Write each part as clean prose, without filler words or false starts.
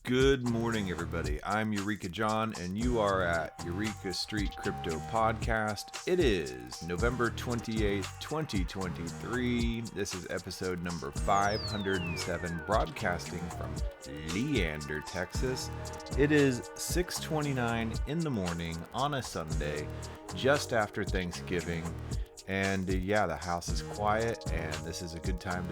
Good morning, everybody. I'm Eureka John, and you are at Eureka Street Crypto Podcast. It is November 28th, 2023. This is episode number 507, broadcasting from Leander, Texas. It is 6:29 in the morning on a Sunday, just after Thanksgiving. And the house is quiet, and this is a good time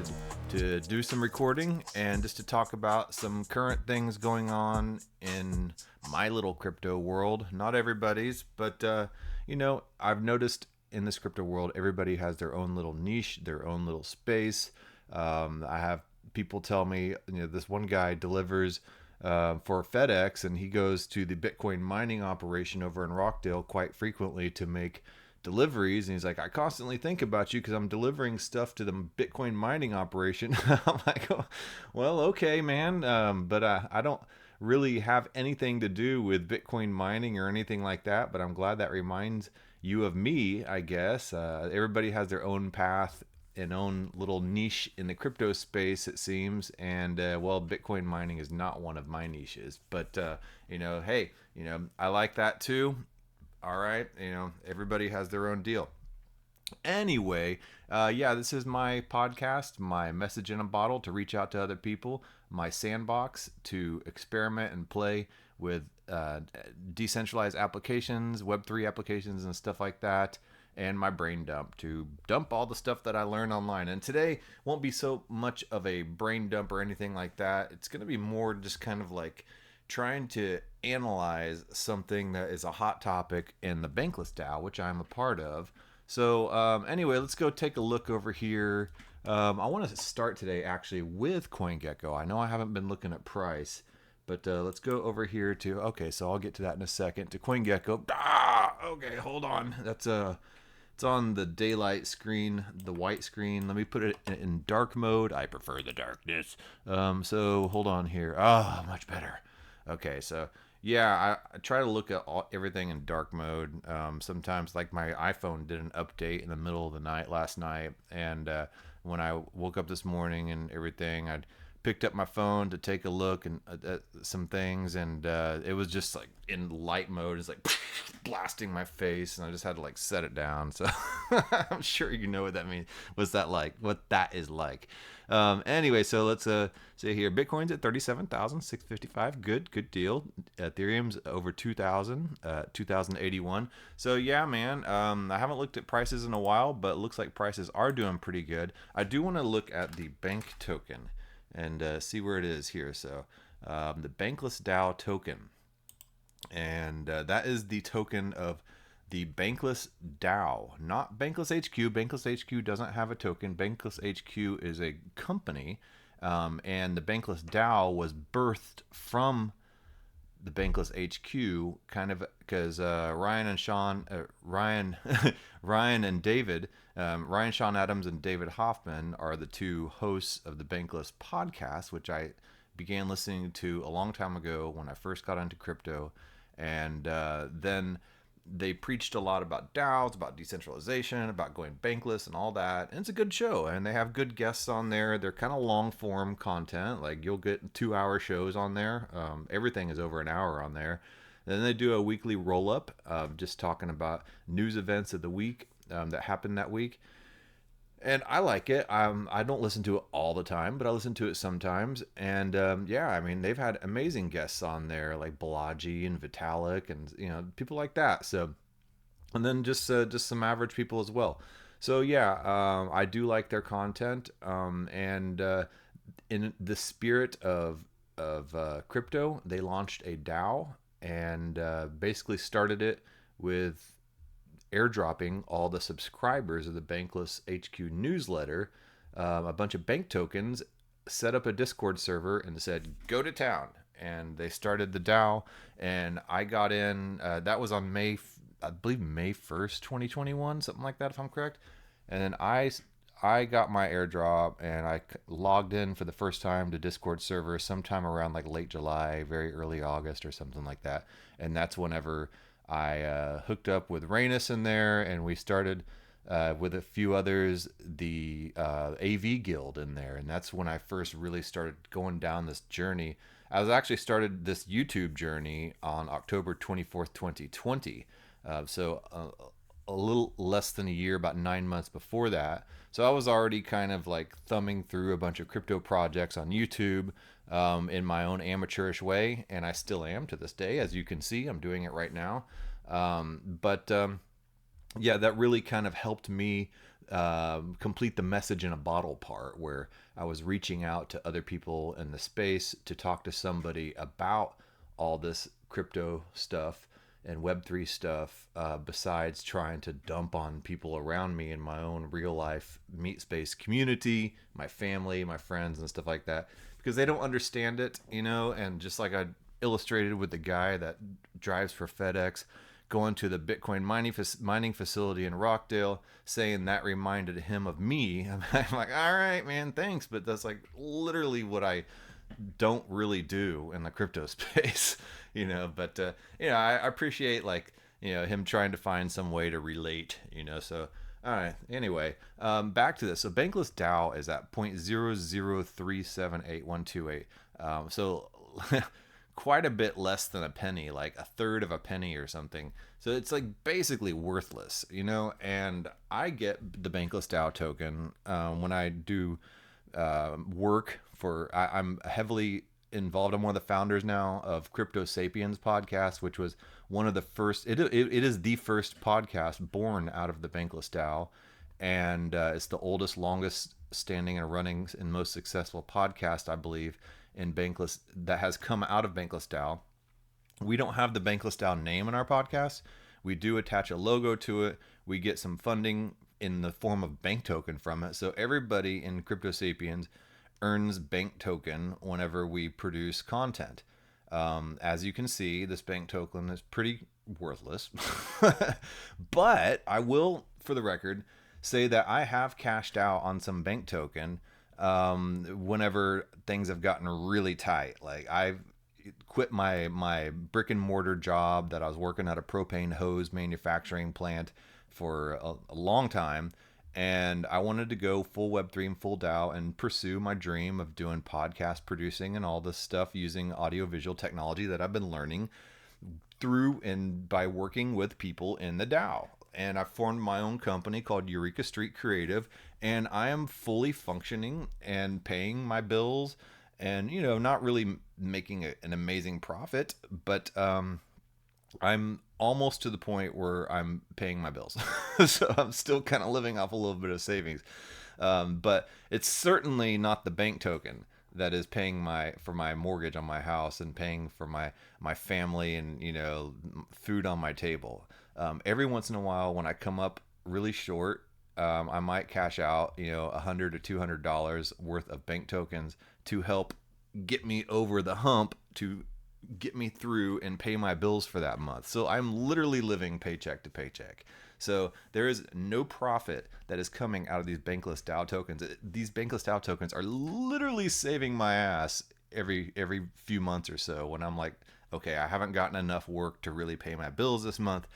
to do some recording and just to talk about some current things going on in my little crypto world. Not everybody's, but I've noticed in this crypto world, everybody has their own little niche, their own little space. I have people tell me, this one guy delivers for FedEx, and he goes to the Bitcoin mining operation over in Rockdale quite frequently to make deliveries, and he's like, I constantly think about you because I'm delivering stuff to the Bitcoin mining operation. I'm like, oh, well, okay, man, but I don't really have anything to do with Bitcoin mining or anything like that, but I'm glad that reminds you of me, I guess. Everybody has their own path and own little niche in the crypto space, it seems, and Bitcoin mining is not one of my niches, but hey, I like that too. All right, everybody has their own deal. Anyway, this is my podcast, my message in a bottle to reach out to other people, my sandbox to experiment and play with decentralized applications, Web3 applications and stuff like that, and my brain dump to dump all the stuff that I learned online. And today won't be so much of a brain dump or anything like that. It's going to be more just kind of like trying to analyze something that is a hot topic in the Bankless DAO, which I'm a part of. So anyway, let's go take a look over here. I want to start today actually with CoinGecko. I know I haven't been looking at price, but let's go over here to, so I'll get to that in a second, to CoinGecko. Okay, hold on. That's it's on the daylight screen, the white screen. Let me put it in dark mode. I prefer the darkness. So hold on here. Much better. Okay, so I try to look at everything in dark mode. Sometimes, like my iPhone did an update in the middle of the night last night, and when I woke up this morning and everything, I picked up my phone to take a look and at some things, and it was just like in light mode. It's like blasting my face, and I just had to like set it down. So I'm sure you know what that means. What's that like? What that is like? Anyway, so let's say here, Bitcoin's at 37,655. Good deal. Ethereum's over 2,000, 2,081. So yeah, man. I haven't looked at prices in a while, but it looks like prices are doing pretty good. I do want to look at the bank token and see where it is here. So the Bankless DAO token, and that is the token of the Bankless DAO, not Bankless HQ. Bankless HQ doesn't have a token. Bankless HQ is a company, and the Bankless DAO was birthed from the Bankless HQ, kind of because Ryan and Sean Adams and David Hoffman are the two hosts of the Bankless podcast, which I began listening to a long time ago when I first got into crypto, and then they preached a lot about DAOs, about decentralization, about going bankless and all that. And it's a good show, and they have good guests on there. They're kind of long form content. Like you'll get 2-hour shows on there. Everything is over an hour on there. Then they do a weekly roll up of just talking about news events of the week that happened that week. And I like it. I don't listen to it all the time, but I listen to it sometimes. And they've had amazing guests on there, like Balaji and Vitalik, and people like that. So, and then just some average people as well. So I do like their content. And in the spirit of crypto, they launched a DAO and basically started it with airdropping all the subscribers of the Bankless HQ newsletter a bunch of bank tokens, set up a Discord server, and said, go to town. And they started the DAO, and I got in, that was on May 1st, 2021, something like that, if I'm correct. And then I got my airdrop, and I logged in for the first time to Discord server sometime around like late July, very early August or something like that. And that's whenever I hooked up with Rainus in there, and we started with a few others, the AV Guild in there. And that's when I first really started going down this journey. I was actually started this YouTube journey on October 24th, 2020. A little less than a year, about 9 months before that. So I was already kind of like thumbing through a bunch of crypto projects on YouTube in my own amateurish way. And I still am to this day. As you can see, I'm doing it right now. Yeah, that really kind of helped me complete the message in a bottle part, where I was reaching out to other people in the space to talk to somebody about all this crypto stuff and Web3 stuff, besides trying to dump on people around me in my own real life meat space community, my family, my friends, and stuff like that, because they don't understand it, and just like I illustrated with the guy that drives for FedEx, going to the Bitcoin mining facility in Rockdale, saying that reminded him of me. I'm like, all right, man, thanks. But that's like literally what I don't really do in the crypto space, but, I appreciate him trying to find some way to relate, so. All right. Anyway, back to this. So Bankless DAO is at 0.003788128. So quite a bit less than a penny, like a third of a penny or something. So it's like basically worthless, and I get the Bankless DAO token when I do work for, I'm heavily involved. I'm one of the founders now of Crypto Sapiens podcast, which was one of the first, it is the first podcast born out of the Bankless DAO. And it's the oldest, longest standing and running and most successful podcast, I believe, in Bankless, that has come out of Bankless DAO. We don't have the Bankless DAO name in our podcast. We do attach a logo to it. We get some funding in the form of bank token from it. So everybody in Crypto Sapiens earns bank token whenever we produce content. As you can see, this bank token is pretty worthless. But I will, for the record, say that I have cashed out on some bank token whenever things have gotten really tight. Like I've quit my brick and mortar job that I was working at a propane hose manufacturing plant for a long time, and I wanted to go full Web3 and full DAO and pursue my dream of doing podcast producing and all this stuff using audiovisual technology that I've been learning through and by working with people in the DAO. And I formed my own company called Eureka Street Creative, and I am fully functioning and paying my bills, and not really making an amazing profit, but I'm almost to the point where I'm paying my bills. So I'm still kind of living off a little bit of savings, but it's certainly not the bank token that is paying for my mortgage on my house and paying for my family and food on my table. Every once in a while, when I come up really short, I might cash out $100 to $200 worth of bank tokens to help get me over the hump, to get me through and pay my bills for that month. So I'm literally living paycheck to paycheck. So there is no profit that is coming out of these Bankless DAO tokens. These Bankless DAO tokens are literally saving my ass every few months or so, when I'm like, okay, I haven't gotten enough work to really pay my bills this month.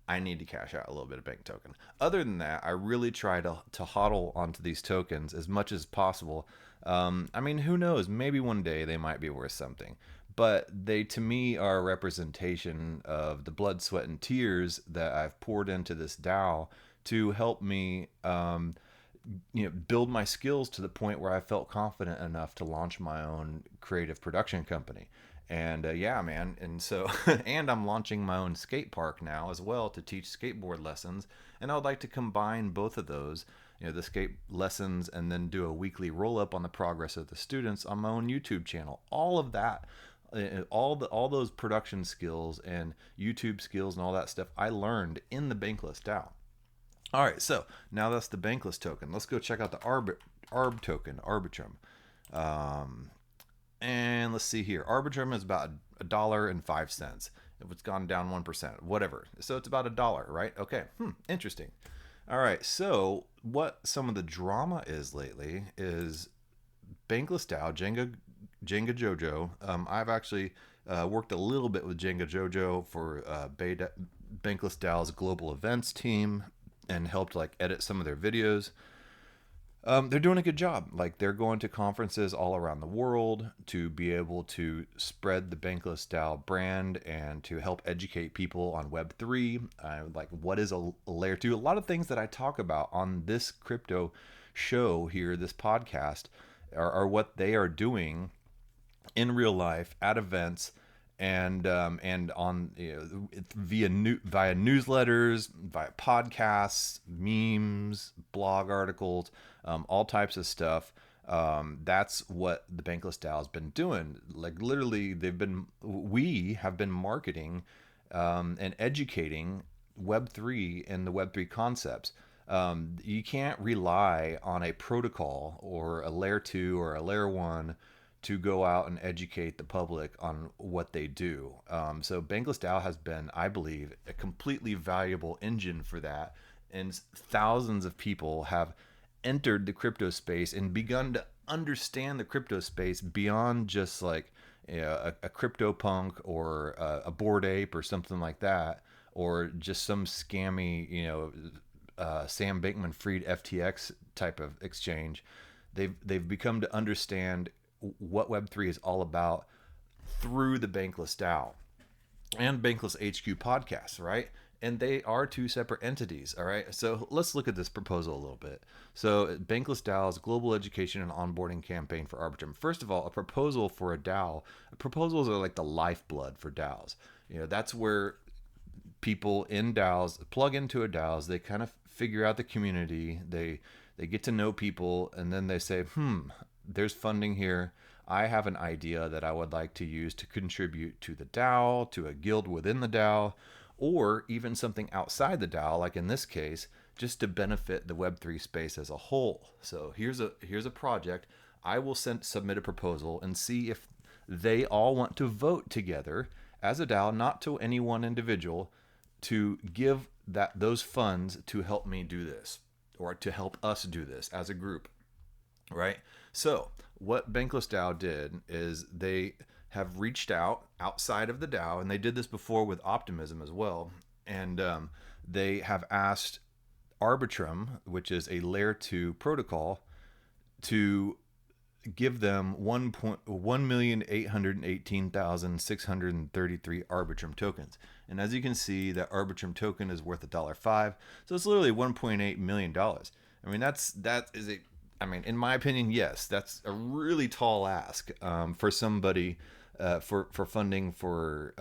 I need to cash out a little bit of bank token. Other than that, I really try to hodl onto these tokens as much as possible. I mean, who knows? Maybe one day they might be worth something. But they, to me, are a representation of the blood, sweat, and tears that I've poured into this DAO to help me build my skills to the point where I felt confident enough to launch my own creative production company. And yeah, man. And so, and I'm launching my own skate park now as well to teach skateboard lessons. And I would like to combine both of those, the skate lessons, and then do a weekly roll up on the progress of the students on my own YouTube channel. All of that, all those production skills and YouTube skills and all that stuff I learned in the Bankless DAO. All right, so now that's the Bankless token. Let's go check out the Arb token, Arbitrum. And let's see here. Arbitrum is about $1.05. It's gone down 1%, whatever. So it's about $1, right? Okay. Interesting. All right. So what some of the drama is lately is Bankless DAO, Jenga Jojo. I've actually worked a little bit with Jenga Jojo for Bankless DAO's global events team. and helped like edit some of their videos. They're doing a good job. Like they're going to conferences all around the world to be able to spread the Bankless DAO brand and to help educate people on Web3. Like what is a layer 2? A lot of things that I talk about on this crypto show here, this podcast, are what they are doing in real life at events and on via newsletters, via podcasts, memes, blog articles, all types of stuff. That's what the Bankless DAO has been doing. Like literally, we have been marketing and educating Web3 and the Web3 concepts. You can't rely on a protocol or a layer 2 or a layer 1 to go out and educate the public on what they do. So Bankless DAO has been, I believe, a completely valuable engine for that. And thousands of people have entered the crypto space and begun to understand the crypto space beyond just like a crypto punk or a Bored Ape or something like that, or just some scammy, Sam Bankman-Fried FTX type of exchange. They've become to understand what Web3 is all about through the Bankless DAO and Bankless HQ podcasts, right? And they are two separate entities, all right? So let's look at this proposal a little bit. So Bankless DAO's global education and onboarding campaign for Arbitrum. First of all, a proposal for a DAO. Proposals are like the lifeblood for DAOs. That's where people in DAOs plug into a DAOs. They kind of figure out the community. They get to know people, and then they say, there's funding here. I have an idea that I would like to use to contribute to the DAO, to a guild within the DAO, or even something outside the DAO, like in this case, just to benefit the Web3 space as a whole. So here's a project. I will submit a proposal and see if they all want to vote together as a DAO, not to any one individual, to give those funds to help me do this, or to help us do this as a group, right? So what Bankless DAO did is they have reached out outside of the DAO, and they did this before with Optimism as well. And they have asked Arbitrum, which is a layer 2 protocol, to give them 1,818,633 Arbitrum tokens. And as you can see, that Arbitrum token is worth $1.05. So it's literally $1.8 million. I mean, in my opinion, yes, that's a really tall ask for somebody for funding for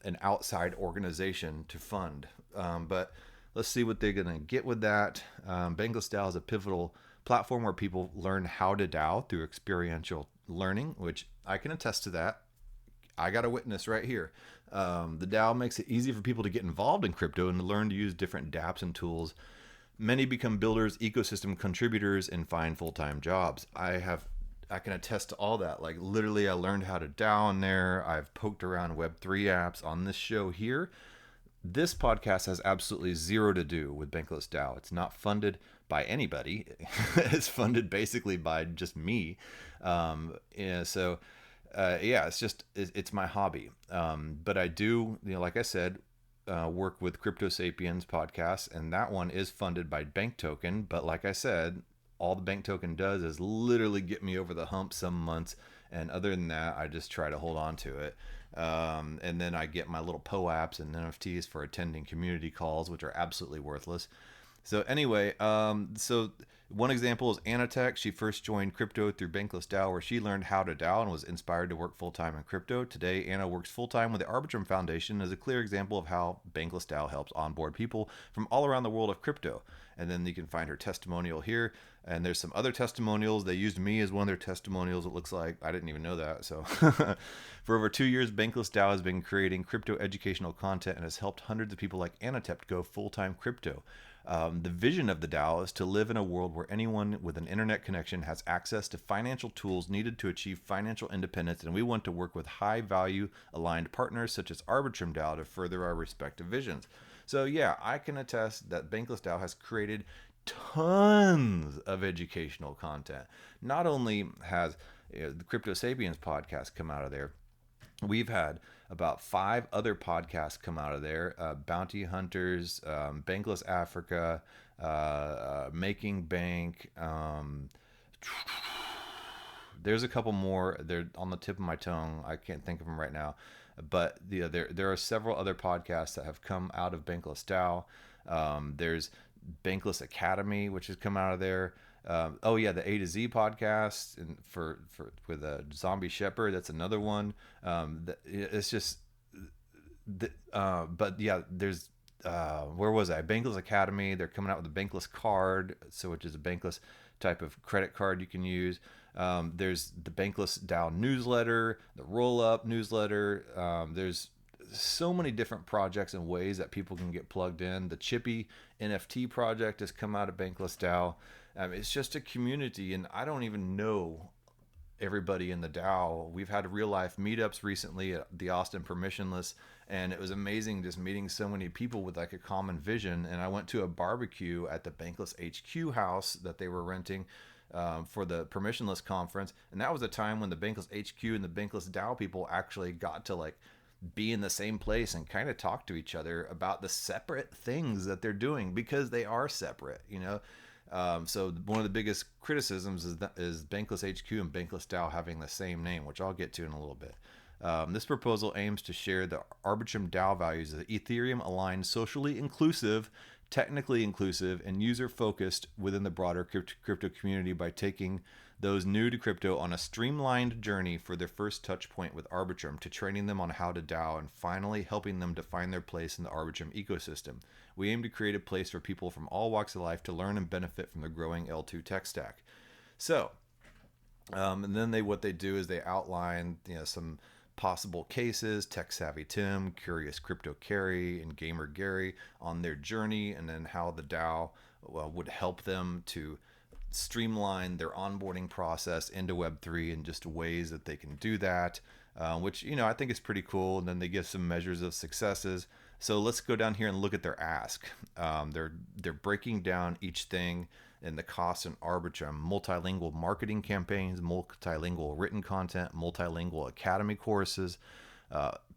an outside organization to fund. But let's see what they're going to get with that. Bankless DAO is a pivotal platform where people learn how to DAO through experiential learning, which I can attest to that. I got a witness right here. The DAO makes it easy for people to get involved in crypto and to learn to use different dApps and tools. Many become builders, ecosystem contributors, and find full-time jobs. I can attest to all that. Like literally, I learned how to DAO in there. I've poked around Web3 apps on this show here. This podcast has absolutely zero to do with Bankless DAO. It's not funded by anybody. It's funded basically by just me. It's my hobby. But I do, like I said, work with Crypto Sapiens podcast, and that one is funded by Bank Token. But like I said, all the Bank Token does is literally get me over the hump some months, and other than that, I just try to hold on to it. And then I get my little POAPs and NFTs for attending community calls, which are absolutely worthless. So anyway, so one example is Anatech. She first joined crypto through Bankless DAO, where she learned how to DAO and was inspired to work full-time in crypto. Today, Anna works full-time with the Arbitrum Foundation as a clear example of how Bankless DAO helps onboard people from all around the world of crypto. And then you can find her testimonial here. And there's some other testimonials. They used me as one of their testimonials, it looks like. I didn't even know that. So for over 2 years, Bankless DAO has been creating crypto educational content and has helped hundreds of people like Anatep go full-time crypto. The vision of the DAO is to live in a world where anyone with an internet connection has access to financial tools needed to achieve financial independence, and we want to work with high-value aligned partners such as Arbitrum DAO to further our respective visions. So yeah, I can attest that Bankless DAO has created tons of educational content. Not only has the Crypto Sapiens podcast come out of there, We've had about 5 other podcasts come out of there: Bounty Hunters, Bankless Africa, Making Bank. There's a couple more. They're on the tip of my tongue. I can't think of them right now. But there are several other podcasts that have come out of Bankless DAO. There's Bankless Academy, which has come out of there. Oh yeah, the A to Z podcast, and for with a Zombie Shepherd, that's another one. It's just, but yeah, there's where was I? Bankless Academy. They're coming out with a Bankless card, so which is a Bankless type of credit card you can use. There's the Bankless DAO newsletter, the Roll Up newsletter. There's so many different projects and ways that people can get plugged in. The Chippy NFT project has come out of Bankless DAO. It's just a community, and I don't even know everybody in the DAO. We've had real life meetups recently at the Austin Permissionless, and it was amazing just meeting so many people with like a common vision. And I went to a barbecue at the Bankless HQ house that they were renting for the Permissionless conference, and that was a time when the Bankless HQ and the Bankless DAO people actually got to like be in the same place and kind of talk to each other about the separate things that they're doing, because they are separate, you know. So one of the biggest criticisms is Bankless HQ and Bankless DAO having the same name, which I'll get to in a little bit. This proposal aims to share the Arbitrum DAO values of Ethereum aligned, socially inclusive, technically inclusive, and user focused within the broader crypto community by taking those new to crypto on a streamlined journey for their first touch point with Arbitrum, to training them on how to DAO, and finally helping them to find their place in the Arbitrum ecosystem. We aim to create a place for people from all walks of life to learn and benefit from the growing L2 tech stack. So, and then what they do is they outline, you know, some possible cases: Tech Savvy Tim, Curious Crypto Carrie, and Gamer Gary on their journey, and then how the DAO would help them to streamline their onboarding process into Web3, and just ways that they can do that, which, you know, I think is pretty cool. And then they give some measures of successes. So let's go down here and look at their ask. They're breaking down each thing and the cost in Arbitrum: multilingual marketing campaigns, multilingual written content, multilingual academy courses,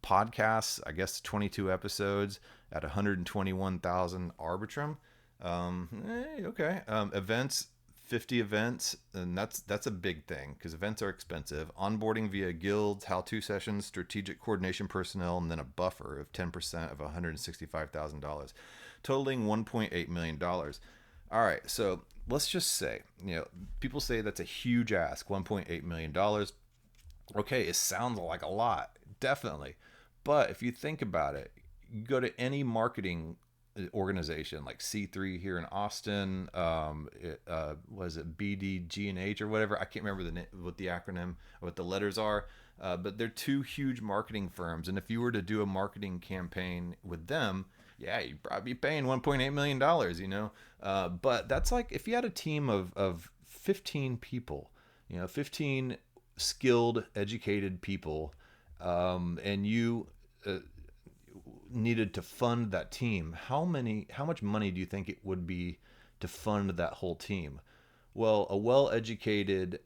podcasts, I guess 22 episodes at 121,000 Arbitrum. Okay. Events, 50 events, and that's a big thing because events are expensive. Onboarding via guilds, how-to sessions, strategic coordination personnel, and then a buffer of 10% of $165,000, totaling $1.8 million. All right, so let's just say, you know, people say that's a huge ask, $1.8 million. Okay, it sounds like a lot, definitely. But if you think about it, you go to any marketing organization like C3 here in Austin, was it BDG&H or whatever? I can't remember what the acronym or what the letters are, but they're two huge marketing firms. And if you were to do a marketing campaign with them, yeah, you'd probably be paying $1.8 million, you know. But that's like if you had a team of 15 people, you know, 15 skilled, educated people, and you needed to fund that team, how much money do you think it would be to fund that whole team? Well, a well-educated,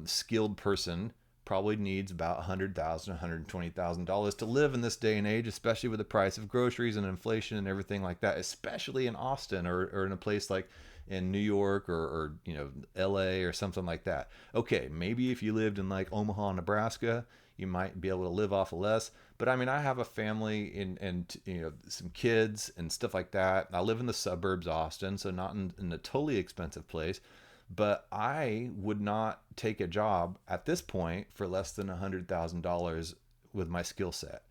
skilled person probably needs about $100,000, $120,000 to live in this day and age, especially with the price of groceries and inflation and everything like that, especially in Austin or in a place like in New York or you know, LA or something like that. Okay, maybe if you lived in like Omaha, Nebraska, you might be able to live off of less. But I mean, I have a family and you know, some kids and stuff like that. I live in the suburbs of Austin, so not in a totally expensive place. But I would not take a job at this point for less than $100,000 with my skill set.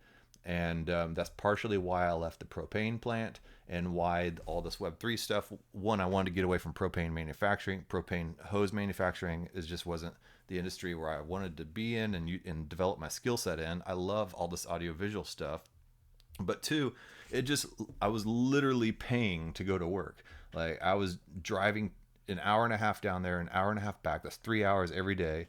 And that's partially why I left the propane plant and why all this Web3 stuff. One, I wanted to get away from propane manufacturing. Propane hose manufacturing just wasn't the industry where I wanted to be in and develop my skill set in. I love all this audiovisual stuff. But two, I was literally paying to go to work. Like, I was driving an hour and a half down there, an hour and a half back. That's 3 hours every day.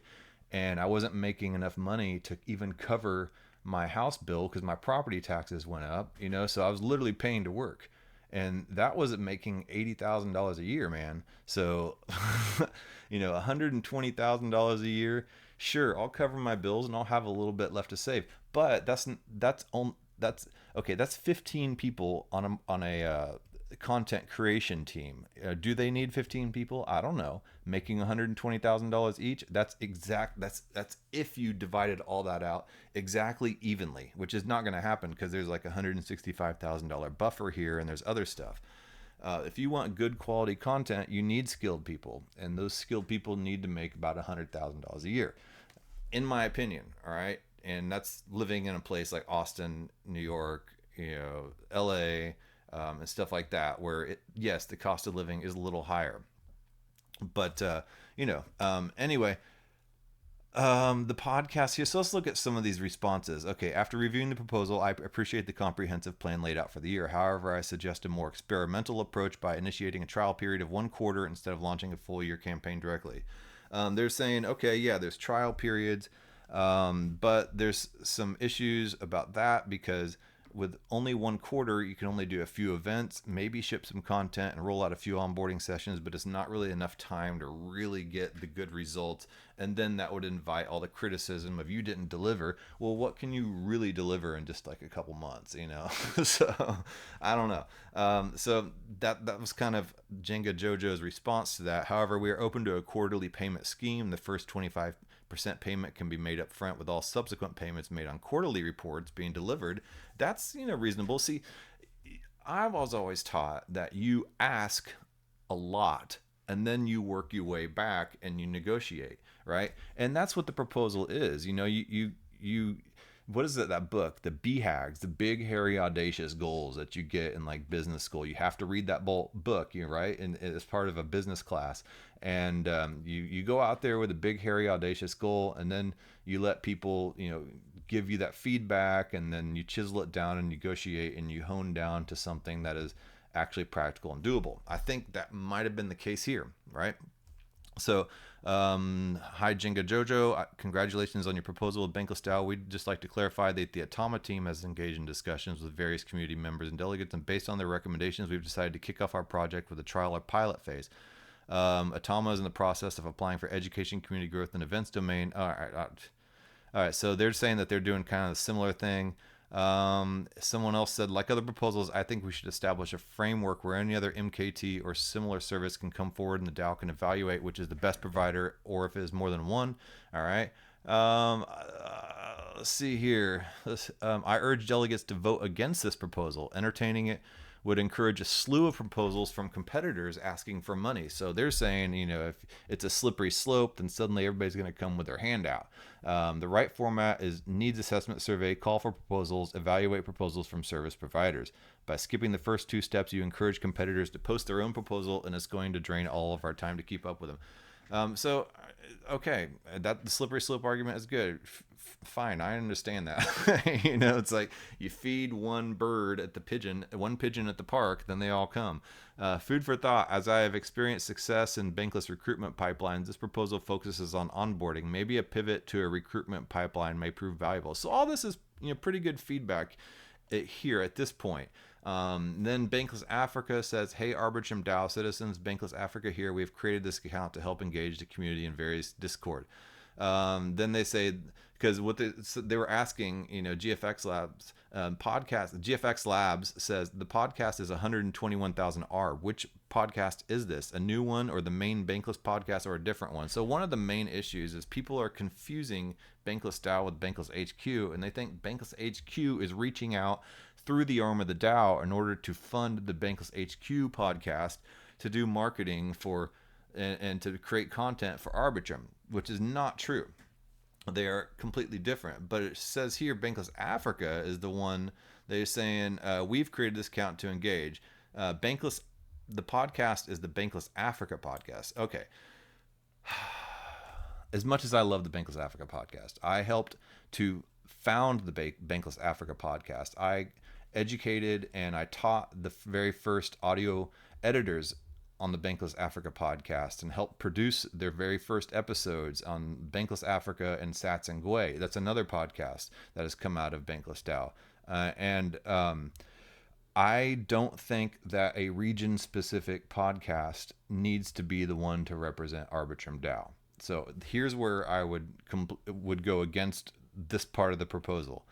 And I wasn't making enough money to even cover my house bill because my property taxes went up, you know, so I was literally paying to work. and that wasn't making $80,000 a year, man. So, $120,000 a year. Sure, I'll cover my bills and I'll have a little bit left to save. But that's okay. That's 15 people on a content creation team. Do they need 15 people? I don't know. Making $120,000 each. That's if you divided all that out exactly evenly, which is not going to happen because there's like $165,000 buffer here and there's other stuff. If you want good quality content, you need skilled people, and those skilled people need to make about $100,000 a year, in my opinion. All right, and that's living in a place like Austin, New York, LA, and stuff like that, where yes, the cost of living is a little higher. But anyway, the podcast here. So let's look at some of these responses. Okay, after reviewing the proposal, I appreciate the comprehensive plan laid out for the year. However, I suggest a more experimental approach by initiating a trial period of 1 quarter instead of launching a full year campaign directly. They're saying, okay, yeah, there's trial periods, but there's some issues about that because with only 1 quarter, you can only do a few events, maybe ship some content and roll out a few onboarding sessions, but it's not really enough time to really get the good results. And then that would invite all the criticism of you didn't deliver. Well, what can you really deliver in just like a couple months, So I don't know. So that was kind of Jenga Jojo's response to that. However, we are open to a quarterly payment scheme. The first 25% payment can be made up front, with all subsequent payments made on quarterly reports being delivered. That's reasonable. See, I was always taught that you ask a lot and then you work your way back and you negotiate, right? And that's what the proposal is. You what is it, that book, the BHAGs, the big hairy audacious goals that you get in like business school? You have to read that book, right? And it's part of a business class. And you go out there with a big hairy audacious goal, and then you let people give you that feedback, and then you chisel it down and negotiate, and you hone down to something that is actually practical and doable. I think that might have been the case here, right? So, hi Jenga Jojo, congratulations on your proposal with Bankless DAO. We'd just like to clarify that the Atama team has engaged in discussions with various community members and delegates, and based on their recommendations, we've decided to kick off our project with a trial or pilot phase. Atama is in the process of applying for education, community growth, and events domain. All right. So they're saying that they're doing kind of a similar thing. Someone else said, like other proposals, I think we should establish a framework where any other MKT or similar service can come forward and the DAO can evaluate which is the best provider, or if it is more than one. All right. Let's see here. I urge delegates to vote against this proposal. Entertaining it would encourage a slew of proposals from competitors asking for money. So they're saying, if it's a slippery slope, then suddenly everybody's going to come with their hand out. The right format is needs assessment survey, call for proposals, evaluate proposals from service providers. By skipping the first 2 steps, you encourage competitors to post their own proposal, and it's going to drain all of our time to keep up with them. Okay, that the slippery slope argument is good. Fine, I understand that. It's like you feed one pigeon at the park, then they all come. Food for thought. As I have experienced success in Bankless recruitment pipelines, this proposal focuses on onboarding. Maybe a pivot to a recruitment pipeline may prove valuable. So all this is pretty good feedback here at this point. Then Bankless Africa says, hey, Arbitrum DAO citizens, Bankless Africa here. We've created this account to help engage the community in various Discord. Then they say, because they were asking, GFX Labs podcast. GFX Labs says the podcast is 121,000 R. Which podcast is this? A new one, or the main Bankless podcast, or a different one? So one of the main issues is people are confusing Bankless DAO with Bankless HQ, and they think Bankless HQ is reaching out through the arm of the DAO in order to fund the Bankless HQ podcast to do marketing for and to create content for Arbitrum, which is not true. They are completely different. But it says here Bankless Africa is the one they're saying, we've created this account to engage. The podcast is the Bankless Africa podcast. Okay. As much as I love the Bankless Africa podcast, I helped to found the Bankless Africa podcast. I educated and I taught the very first audio editors on the Bankless Africa podcast and helped produce their very first episodes on Bankless Africa and Sats and Gwei. That's another podcast that has come out of Bankless DAO. I don't think that a region-specific podcast needs to be the one to represent Arbitrum DAO. So here's where I would go against this part of the proposal.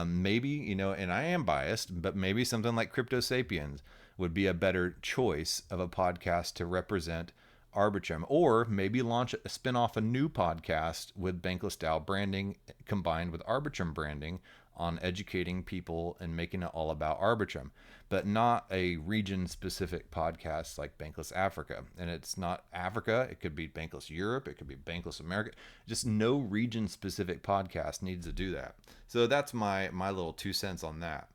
Maybe, and I am biased, but maybe something like Crypto Sapiens would be a better choice of a podcast to represent Arbitrum, or maybe spin off a new podcast with Bankless DAO branding combined with Arbitrum branding on educating people and making it all about Arbitrum, but not a region specific podcast like Bankless Africa. And it's not Africa, it could be Bankless Europe, it could be Bankless America. Just no region specific podcast needs to do that. So that's my little 2 cents on that.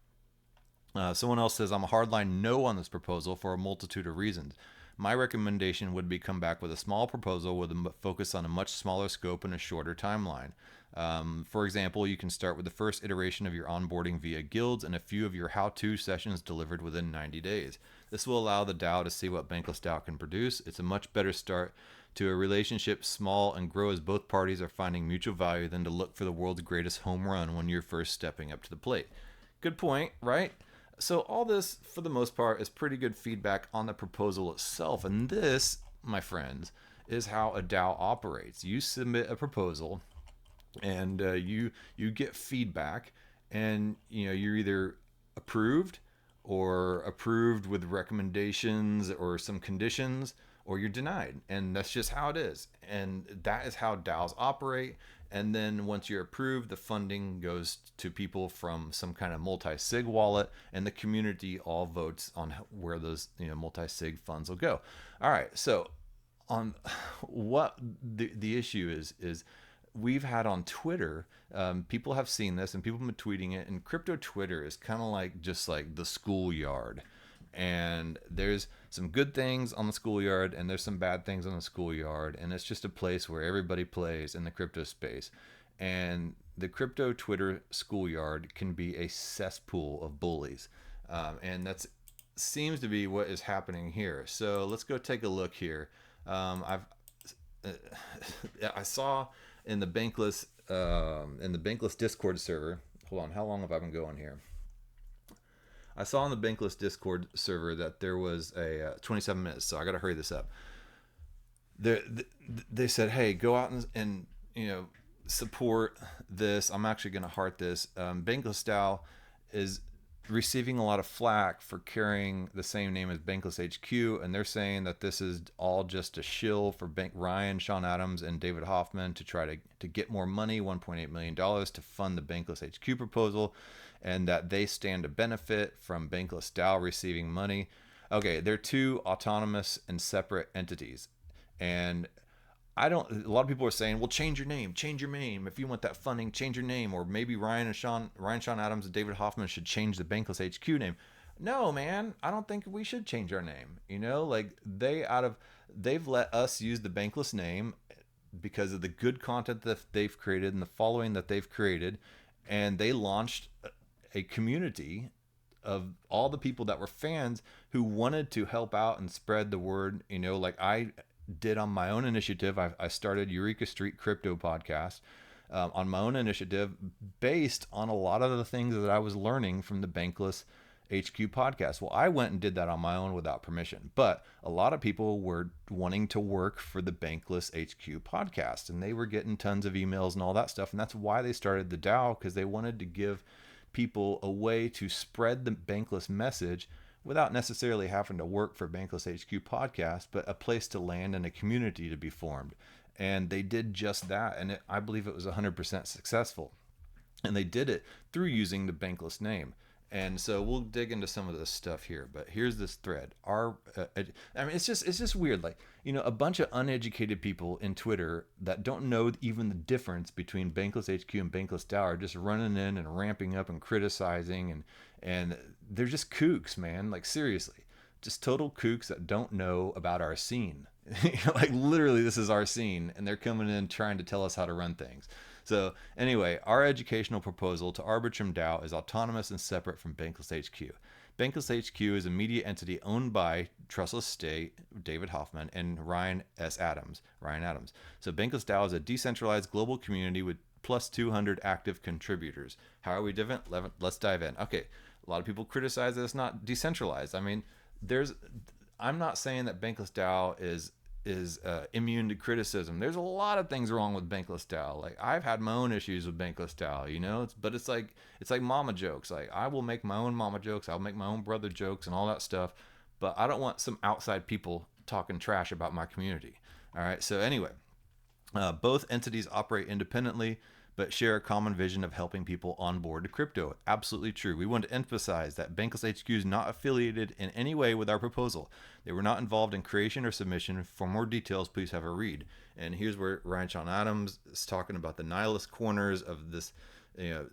Someone else says, I'm a hardline no on this proposal for a multitude of reasons. My recommendation would be come back with a small proposal with a focus on a much smaller scope and a shorter timeline. For example, you can start with the first iteration of your onboarding via guilds and a few of your how-to sessions delivered within 90 days. This will allow the DAO to see what Bankless DAO can produce. It's a much better start to a relationship small and grow as both parties are finding mutual value than to look for the world's greatest home run when you're first stepping up to the plate. Good point, right? So all this, for the most part, is pretty good feedback on the proposal itself. And this, my friends, is how a DAO operates. You submit a proposal, and you get feedback, and you're either approved or approved with recommendations or some conditions, or you're denied. And that's just how it is. And that is how DAOs operate. And then once you're approved, the funding goes to people from some kind of multi-sig wallet, and the community all votes on where those multi-sig funds will go. All right, so on what the issue is we've had on Twitter, people have seen this and people have been tweeting it, and crypto Twitter is kind of like just like the schoolyard. And there's some good things on the schoolyard and there's some bad things on the schoolyard, and it's just a place where everybody plays in the crypto space. And the crypto Twitter schoolyard can be a cesspool of bullies, and that's seems to be what is happening here. So let's go take a look here. I saw in the Bankless Discord server. Hold on, how long have I been going here? I saw on the Bankless Discord server that there was a 27 minutes, so I got to hurry this up. They said, hey, go out and support this. I'm actually going to heart this. Bankless DAO is receiving a lot of flack for carrying the same name as Bankless HQ, and they're saying that this is all just a shill for Ryan, Sean Adams, and David Hoffman to try to get more money, $1.8 million to fund the Bankless HQ proposal, and that they stand to benefit from Bankless DAO receiving money. Okay, they're two autonomous and separate entities. And a lot of people are saying, well, change your name. If you want that funding, change your name. Or maybe Ryan, Sean Adams, and David Hoffman should change the Bankless HQ name. No, man, I don't think we should change our name. They've let us use the Bankless name because of the good content that they've created and the following that they've created. And they launched a community of all the people that were fans who wanted to help out and spread the word, like I did on my own initiative. I started Eureka Street Crypto Podcast on my own initiative based on a lot of the things that I was learning from the Bankless HQ podcast. Well, I went and did that on my own without permission, but a lot of people were wanting to work for the Bankless HQ podcast, and they were getting tons of emails and all that stuff. And that's why they started the DAO, because they wanted to give people a way to spread the Bankless message without necessarily having to work for Bankless HQ podcast, but a place to land and a community to be formed. And they did just that. And I believe it was 100% successful. And they did it through using the Bankless name. And so we'll dig into some of this stuff here, but here's this thread. It's just weird. Like, a bunch of uneducated people in Twitter that don't know even the difference between Bankless HQ and Bankless DAO are just running in and ramping up and criticizing, and they're just kooks, man. Like, seriously, just total kooks that don't know about our scene. Like, literally, this is our scene, and they're coming in trying to tell us how to run things. So anyway, our educational proposal to Arbitrum DAO is autonomous and separate from Bankless HQ. Bankless HQ is a media entity owned by Trustless State, David Hoffman, and Ryan Adams. So Bankless DAO is a decentralized global community with plus 200 active contributors. How are we different? Let's dive in. Okay, A lot of people criticize that it's not decentralized. I mean, I'm not saying that Bankless DAO is immune to criticism. There's a lot of things wrong with Bankless DAO. Like, I've had my own issues with Bankless DAO, you know. But it's like mama jokes. Like, I will make my own mama jokes. I'll make my own brother jokes and all that stuff. But I don't want some outside people talking trash about my community. All right. So anyway, both entities operate independently, but share a common vision of helping people onboard to crypto. Absolutely true. We want to emphasize that Bankless HQ is not affiliated in any way with our proposal. They were not involved in creation or submission. For more details, please have a read. And here's where Ryan Sean Adams is talking about the nihilist corners of this,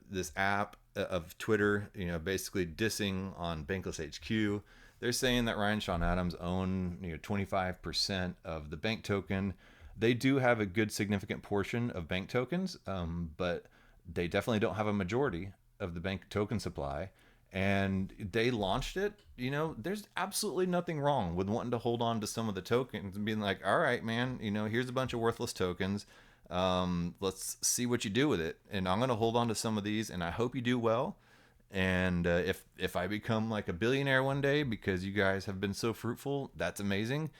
this app of Twitter, basically dissing on Bankless HQ. They're saying that Ryan Sean Adams own 25% of the bank token. They do have a good significant portion of bank tokens, but they definitely don't have a majority of the bank token supply. And they launched it. There's absolutely nothing wrong with wanting to hold on to some of the tokens and being like, all right, man, here's a bunch of worthless tokens. Let's see what you do with it. And I'm going to hold on to some of these, and I hope you do well. And if I become like a billionaire one day because you guys have been so fruitful, that's amazing.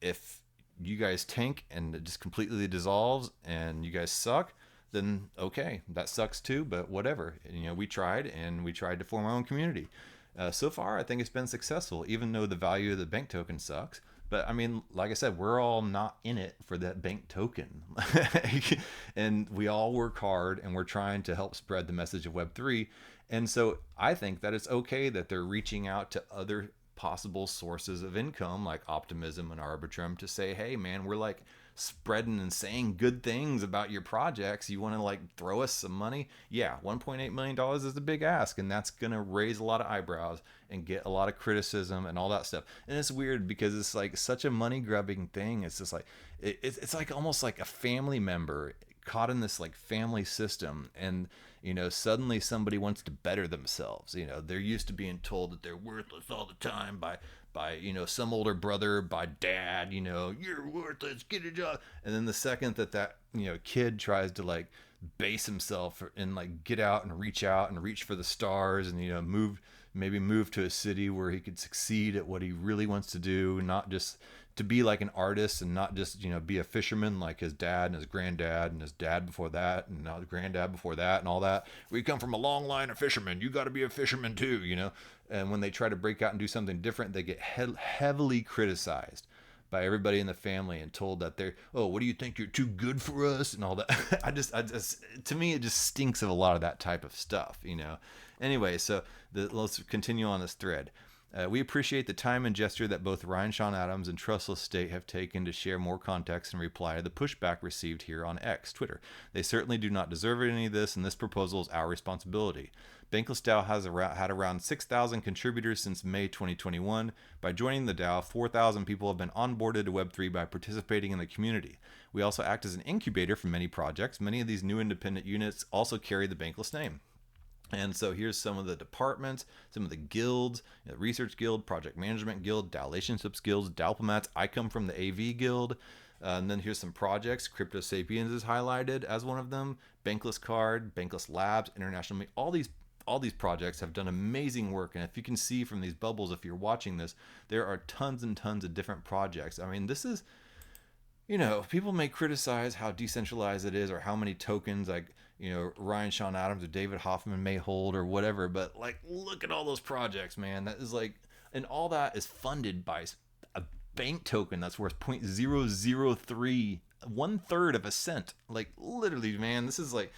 If you guys tank and it just completely dissolves and you guys suck, then okay, that sucks too, but whatever. We tried to form our own community. So far, I think it's been successful, even though the value of the bank token sucks. But I mean, like I said, we're all not in it for that bank token. And we all work hard, and we're trying to help spread the message of Web3. And so I think that it's okay that they're reaching out to other possible sources of income like Optimism and Arbitrum to say, hey man, we're like spreading and saying good things about your projects. You want to like throw us some money? Yeah, $1.8 million is a big ask, and that's going to raise a lot of eyebrows and get a lot of criticism and all that stuff. And it's weird because it's like such a money grubbing thing. It's just like it's like almost like a family member caught in this like family system, and suddenly somebody wants to better themselves. They're used to being told that they're worthless all the time by some older brother, by dad, you're worthless, get a job. And then the second that kid tries to like base himself and like get out and reach for the stars and move to a city where he could succeed at what he really wants to do, not just to be like an artist and not just be a fisherman like his dad and his granddad and his dad before that and now his granddad before that and all that. We come from a long line of fishermen, you got to be a fisherman too. And when they try to break out and do something different, they get heavily criticized by everybody in the family and told that what do you think, you're too good for us and all that. I just to me it just stinks of a lot of that type of stuff. Anyway, so let's continue on this thread. We appreciate the time and gesture that both Ryan Sean Adams and Trustless State have taken to share more context and reply to the pushback received here on X, Twitter. They certainly do not deserve any of this, and this proposal is our responsibility. Bankless DAO has had around 6,000 contributors since May 2021. By joining the DAO, 4,000 people have been onboarded to Web3 by participating in the community. We also act as an incubator for many projects. Many of these new independent units also carry the Bankless name. And so here's some of the departments, some of the guilds: Research Guild, Project Management Guild, DAO Relationships Guilds, Diplomats. I come from the AV Guild. And then here's some projects. Crypto Sapiens is highlighted as one of them. Bankless Card, Bankless Labs, International. All these projects have done amazing work. And if you can see from these bubbles, if you're watching this, there are tons and tons of different projects. I mean, this is, people may criticize how decentralized it is or how many tokens like Ryan Sean Adams or David Hoffman may hold or whatever, but like, look at all those projects, man. That is like, and all that is funded by a bank token that's worth 0.003, 1/3 of a cent. Like, literally, man, this is like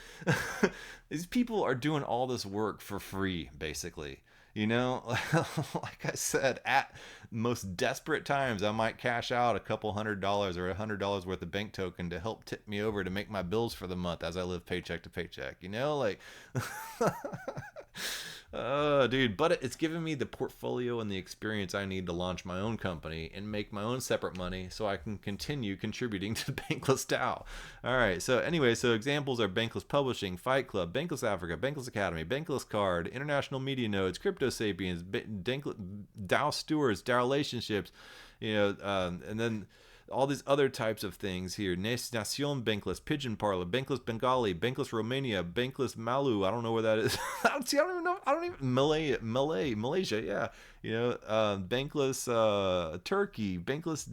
these people are doing all this work for free, basically. Like I said, at most desperate times, I might cash out a couple $100 or $100 worth of bank token to help tip me over to make my bills for the month as I live paycheck to paycheck. Like, dude, but it's given me the portfolio and the experience I need to launch my own company and make my own separate money so I can continue contributing to Bankless DAO. All right, so anyway, examples are Bankless Publishing, Fight Club, Bankless Africa, Bankless Academy, Bankless Card, International Media Nodes, Crypto Sapiens, DAO Stewards, DAO Relationships, and then all these other types of things here. Nation Bankless, Pigeon Parlor, Bankless Bengali, Bankless Romania, Bankless Malu. I don't know where that is. I don't even know. I don't even Malaysia. Yeah, Bankless Turkey, Bankless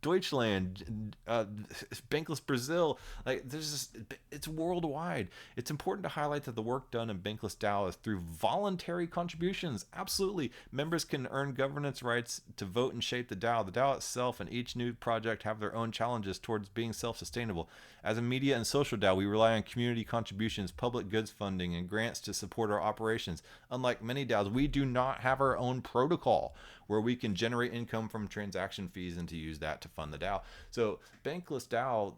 Deutschland, Bankless Brazil. Like there's just, it's worldwide. It's important to highlight that the work done in Bankless DAO is through voluntary contributions. Absolutely, members can earn governance rights to vote and shape the DAO. The DAO itself and each new project have their own challenges towards being self-sustainable. As a media and social DAO, we rely on community contributions, public goods funding, and grants to support our operations. Unlike many DAOs, we do not have our own protocol where we can generate income from transaction fees and to use that to fund the DAO. So Bankless DAO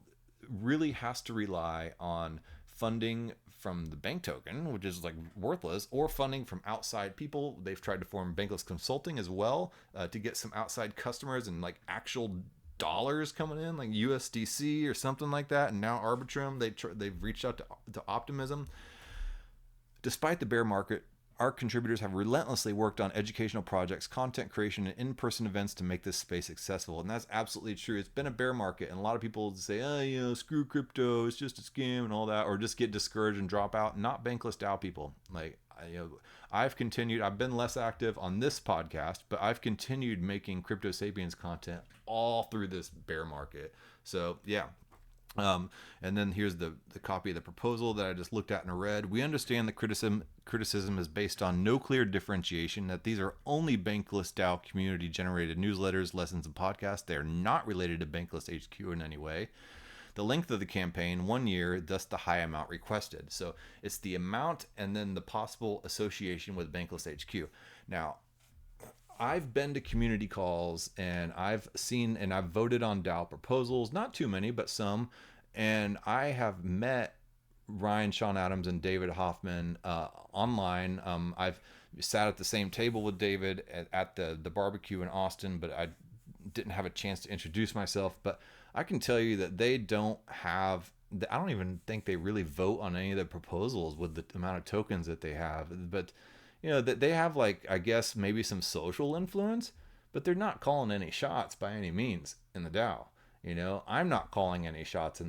really has to rely on funding from the bank token, which is like worthless, or funding from outside people. They've tried to form Bankless Consulting as well to get some outside customers and like actual dollars coming in, like USDC or something like that. And now Arbitrum, they've reached out to Optimism. Despite the bear market, our contributors have relentlessly worked on educational projects, content creation, and in-person events to make this space accessible. And that's absolutely true. It's been a bear market, and a lot of people say, screw crypto, it's just a scam and all that, or just get discouraged and drop out. Not Bankless DAO people. Like, I've been less active on this podcast, but I've continued making Crypto Sapiens content all through this bear market. So, yeah. And then here's the copy of the proposal that I just looked at and read. We understand the criticism is based on no clear differentiation, that these are only Bankless DAO community generated newsletters, lessons, and podcasts. They are not related to Bankless HQ in any way. The length of the campaign, 1 year, thus the high amount requested. So it's the amount and then the possible association with Bankless HQ. Now, I've been to community calls and I've seen and I've voted on DAO proposals, not too many, but some. And I have met Ryan, Sean Adams, and David Hoffman online. I've sat at the same table with David at the barbecue in Austin, but I didn't have a chance to introduce myself. But I can tell you that they don't have, I don't even think they really vote on any of the proposals with the amount of tokens that they have. But that they have, like, I guess maybe some social influence, but they're not calling any shots by any means in the DAO. I'm not calling any shots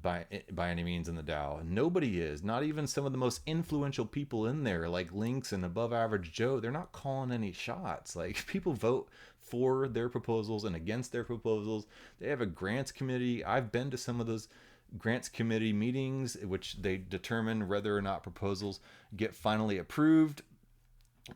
by any means in the DAO. Nobody is, not even some of the most influential people in there, like Lynx and Above Average Joe. They're not calling any shots. Like, people vote for their proposals and against their proposals. They have a grants committee. I've been to some of those grants committee meetings, which they determine whether or not proposals get finally approved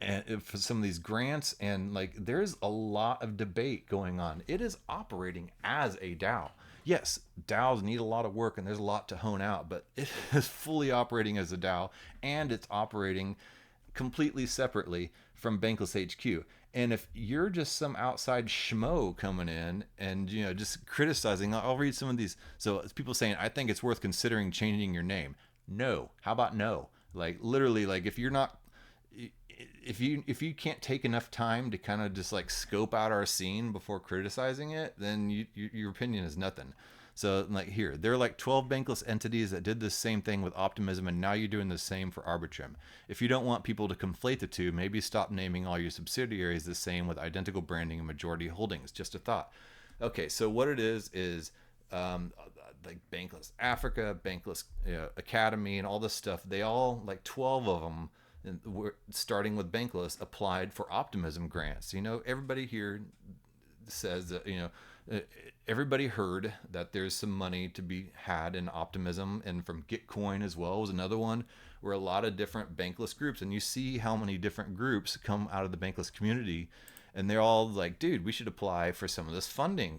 and for some of these grants. And like, there's a lot of debate going on. It is operating as a DAO. Yes, DAOs need a lot of work and there's a lot to hone out, but it is fully operating as a DAO, and it's operating completely separately from Bankless HQ. And if you're just some outside schmo coming in and just criticizing, I'll read some of these. So it's people saying, I think it's worth considering changing your name. No. How about no? Like, literally, like, if you can't take enough time to kind of just like scope out our scene before criticizing it, then your opinion is nothing. So like, here, there are like 12 Bankless entities that did the same thing with Optimism, and now you're doing the same for Arbitrum. If you don't want people to conflate the two, maybe stop naming all your subsidiaries the same with identical branding and majority holdings. Just a thought. Okay, so what it is like Bankless Africa, Bankless Academy, and all this stuff. They all, like 12 of them, and we're starting with Bankless, applied for Optimism grants. Everybody here says that, everybody heard that there's some money to be had in Optimism, and from Gitcoin as well was another one, where a lot of different Bankless groups, and you see how many different groups come out of the Bankless community, and they're all like, dude, we should apply for some of this funding,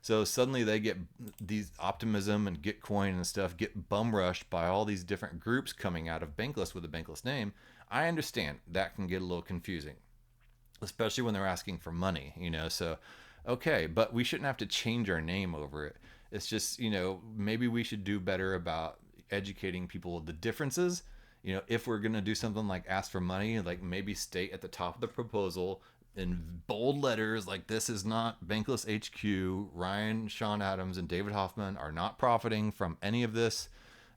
So suddenly they get these Optimism and Gitcoin and stuff get bum rushed by all these different groups coming out of Bankless with a Bankless name. I understand that can get a little confusing, especially when they're asking for money, So, okay, but we shouldn't have to change our name over it. It's just, maybe we should do better about educating people the differences. If we're going to do something like ask for money, like maybe state at the top of the proposal in bold letters, like, this is not Bankless HQ. Ryan, Sean Adams, and David Hoffman are not profiting from any of this.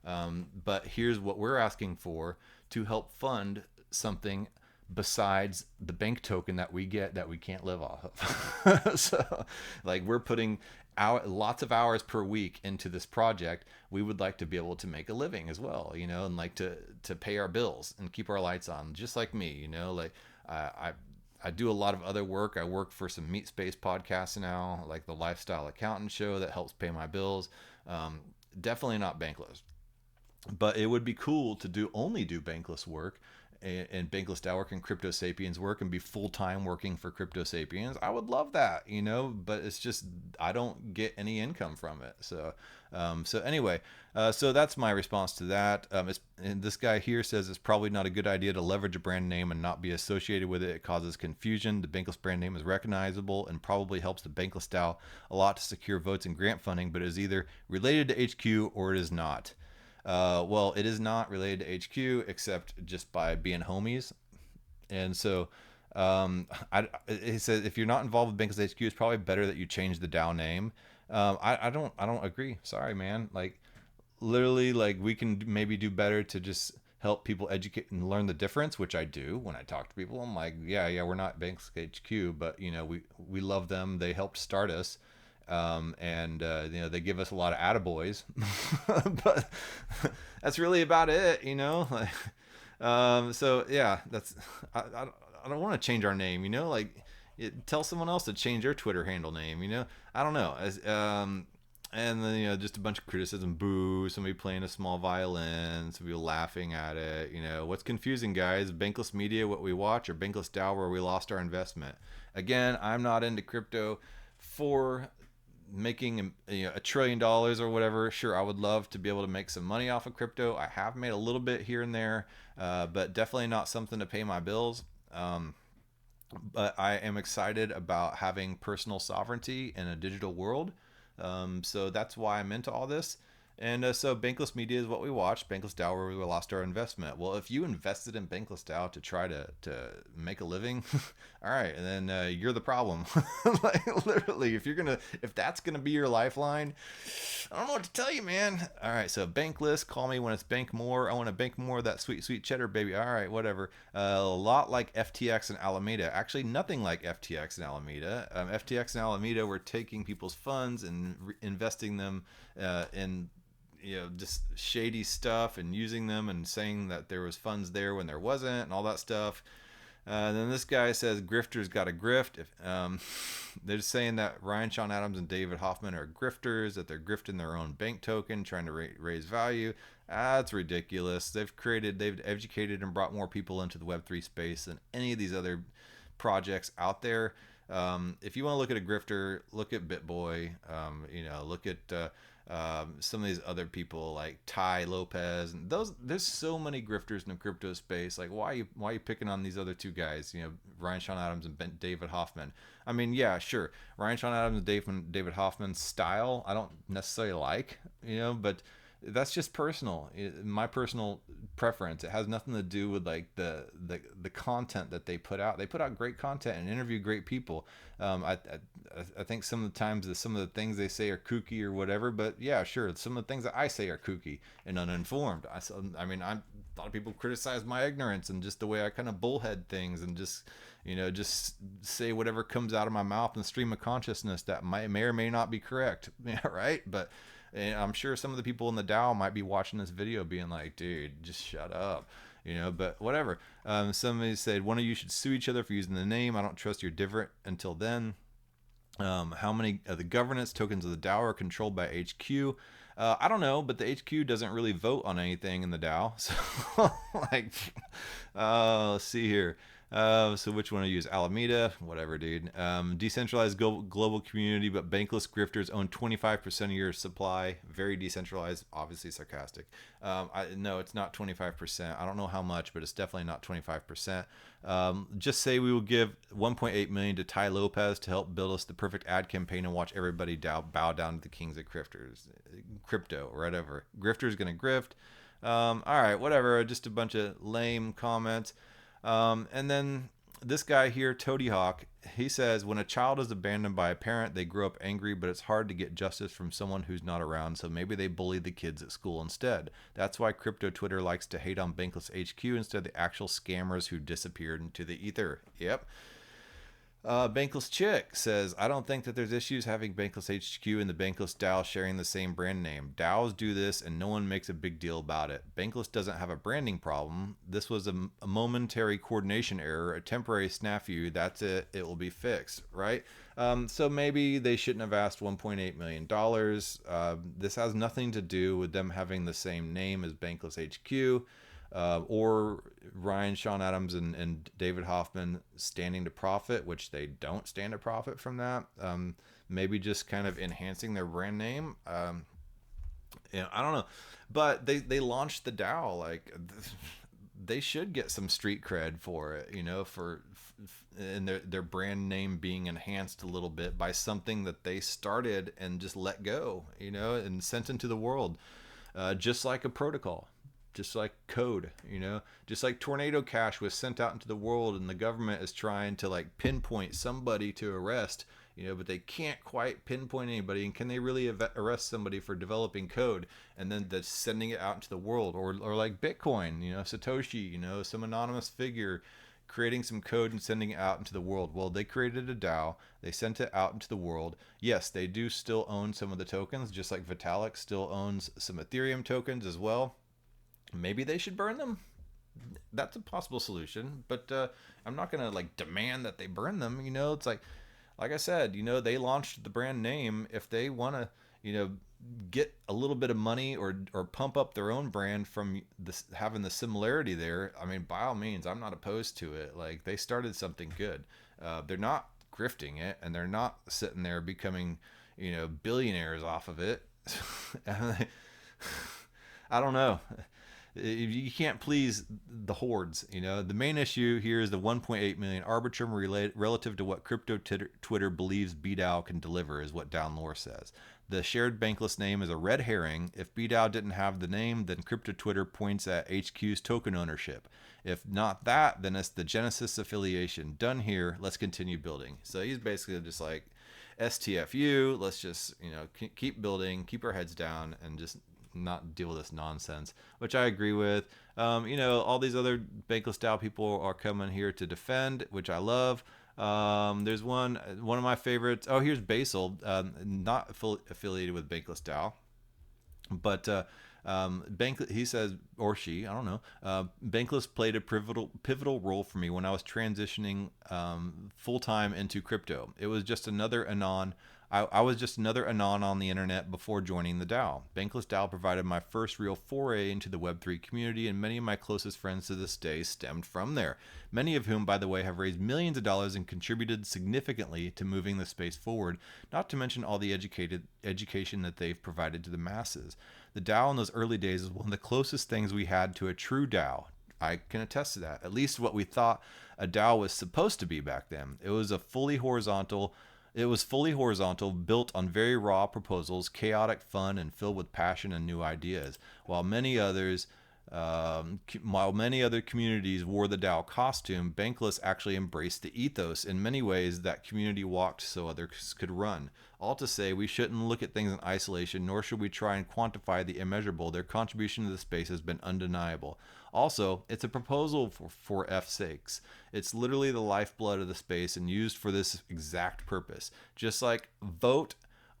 But here's what we're asking for to help fund something besides the bank token that we get that we can't live off of. So, like, we're putting lots of hours per week into this project, we would like to be able to make a living as well, and like to pay our bills and keep our lights on, just like me, like I do a lot of other work. I work for some meat space podcasts now, like the Lifestyle Accountant Show that helps pay my bills. Definitely not bankless, but it would be cool to only do bankless work and bankless DAO work and Crypto Sapiens work and be full-time working for Crypto Sapiens. I would love that, but it's just I don't get any income from it. So anyway, so that's my response to that. And this guy here says it's probably not a good idea to leverage a brand name and not be associated with it. It causes confusion. The bankless brand name is recognizable and probably helps the bankless DAO a lot to secure votes and grant funding, but is either related to HQ or it is not. Well, it is not related to HQ except just by being homies. And so he says if you're not involved with Bankless HQ, it's probably better that you change the DAO name. I don't agree. Sorry, man. Like literally, like we can maybe do better to just help people educate and learn the difference, which I do when I talk to people. I'm like, yeah, we're not Bankless HQ, but we love them. They helped start us. And they give us a lot of attaboys, but that's really about it, so yeah, that's, I don't want to change our name, tell someone else to change their Twitter handle name, I don't know, and then, just a bunch of criticism, boo, somebody playing a small violin, somebody laughing at it, what's confusing, guys, Bankless Media, what we watch, or Bankless DAO, where we lost our investment. Again, I'm not into crypto for making $1 trillion or whatever. Sure, I would love to be able to make some money off of crypto. I have made a little bit here and there, but definitely not something to pay my bills. But I am excited about having personal sovereignty in a digital world. So that's why I'm into all this. And so Bankless Media is what we watch. Bankless DAO, where we lost our investment. Well, if you invested in Bankless DAO to try to make a living, all right, and then you're the problem. Like literally, if that's gonna be your lifeline, I don't know what to tell you, man. All right, so Bankless, call me when it's bank more. I want to bank more of that sweet sweet cheddar, baby. All right, whatever. A lot like FTX and Alameda. Actually, nothing like FTX and Alameda. FTX and Alameda were taking people's funds and investing them in just shady stuff and using them and saying that there was funds there when there wasn't and all that stuff. Then this guy says grifters got to grift. They're just saying that Ryan, Sean Adams, and David Hoffman are grifters, that they're grifting their own bank token, trying to raise value. That's ridiculous. They've educated and brought more people into the Web3 space than any of these other projects out there. If you want to look at a grifter, look at BitBoy. Look at some of these other people like Ty Lopez and those. There's so many grifters in the crypto space. Like, why are you picking on these other two guys? Ryan, Sean Adams, and David Hoffman. I mean, yeah, sure, Ryan, Sean Adams, and David Hoffman's style I don't necessarily like, but that's just personal. My personal preference. It has nothing to do with like the content that they put out. They put out great content and interview great people. I think some of the times some of the things they say are kooky or whatever, but yeah, sure, some of the things that I say are kooky and uninformed. I mean, a lot of people criticize my ignorance and just the way I kind of bullhead things and just just say whatever comes out of my mouth in the stream of consciousness that may or may not be correct. Yeah, right, but. And I'm sure some of the people in the DAO might be watching this video being like, dude, just shut up, but whatever. Somebody said, one of you should sue each other for using the name. I don't trust you're different until then. How many of the governance tokens of the DAO are controlled by HQ? I don't know, but the HQ doesn't really vote on anything in the DAO. So let's see here. So which one do you use? Alameda, whatever, dude. Decentralized global community, but bankless grifters own 25% of your supply. Very decentralized, obviously sarcastic. No, it's not 25%. I don't know how much, but it's definitely not 25%. Just say we will give 1.8 million to Ty Lopez to help build us the perfect ad campaign and watch everybody bow down to the kings of crypto, whatever. Grifter's gonna grift. All right, whatever. Just a bunch of lame comments. And then this guy here, Toady Hawk, he says, when a child is abandoned by a parent, they grow up angry, but it's hard to get justice from someone who's not around, so maybe they bully the kids at school instead. That's why crypto Twitter likes to hate on Bankless HQ instead of the actual scammers who disappeared into the ether. Yep. Bankless Chick says, I don't think that there's issues having Bankless HQ and the Bankless DAO sharing the same brand name. DAOs do this and no one makes a big deal about it. Bankless doesn't have a branding problem. This was a momentary coordination error, a temporary snafu. That's it. It will be fixed, right? So maybe they shouldn't have asked $1.8 million. This has nothing to do with them having the same name as Bankless HQ. Or Ryan, Sean Adams, and David Hoffman standing to profit, which they don't stand to profit from that. Maybe just kind of enhancing their brand name. I don't know, but they launched the DAO. Like, they should get some street cred for it, and their brand name being enhanced a little bit by something that they started and just let go, and sent into the world, just like a protocol. Just like code, just like Tornado Cash was sent out into the world and the government is trying to like pinpoint somebody to arrest, but they can't quite pinpoint anybody. And can they really arrest somebody for developing code and then sending it out into the world? Or like Bitcoin, Satoshi, some anonymous figure creating some code and sending it out into the world. Well, they created a DAO. They sent it out into the world. Yes, they do still own some of the tokens, just like Vitalik still owns some Ethereum tokens as well. Maybe they should burn them. That's a possible solution, but I'm not gonna like demand that they burn them. It's like I said, they launched the brand name. If they want to, get a little bit of money or pump up their own brand from this, having the similarity there, I mean, by all means, I'm not opposed to it. Like, they started something good. They're not grifting it, and they're not sitting there becoming, billionaires off of it. I don't know. You can't please the hordes. The main issue here is the 1.8 million Arbitrum relative to what crypto Twitter believes bDAO can deliver, is what Downlore says. The shared Bankless name is a red herring. If bDAO didn't have the name, then crypto Twitter points at HQ's token ownership. If not that, then it's the Genesis affiliation. Done here. Let's continue building. So he's basically just like, STFU. Let's just keep building, keep our heads down, and just not deal with this nonsense, which I agree with. All these other Bankless DAO people are coming here to defend, which I love. There's one of my favorites. Oh, here's Basil, not affiliated with Bankless DAO, but he says, or she, I don't know. Bankless played a pivotal role for me when I was transitioning full time into crypto. It was just another anon. I was just another anon on the internet before joining the DAO. Bankless DAO provided my first real foray into the Web3 community, and many of my closest friends to this day stemmed from there. Many of whom, by the way, have raised millions of dollars and contributed significantly to moving the space forward, not to mention all the education that they've provided to the masses. The DAO in those early days is one of the closest things we had to a true DAO. I can attest to that. At least what we thought a DAO was supposed to be back then. It was fully horizontal, built on very raw proposals, chaotic, fun, and filled with passion and new ideas. While many other communities wore the DAO costume, Bankless actually embraced the ethos. In many ways, that community walked so others could run. All to say, we shouldn't look at things in isolation, nor should we try and quantify the immeasurable. Their contribution to the space has been undeniable. Also, it's a proposal for F's sakes. It's literally the lifeblood of the space and used for this exact purpose. Just like vote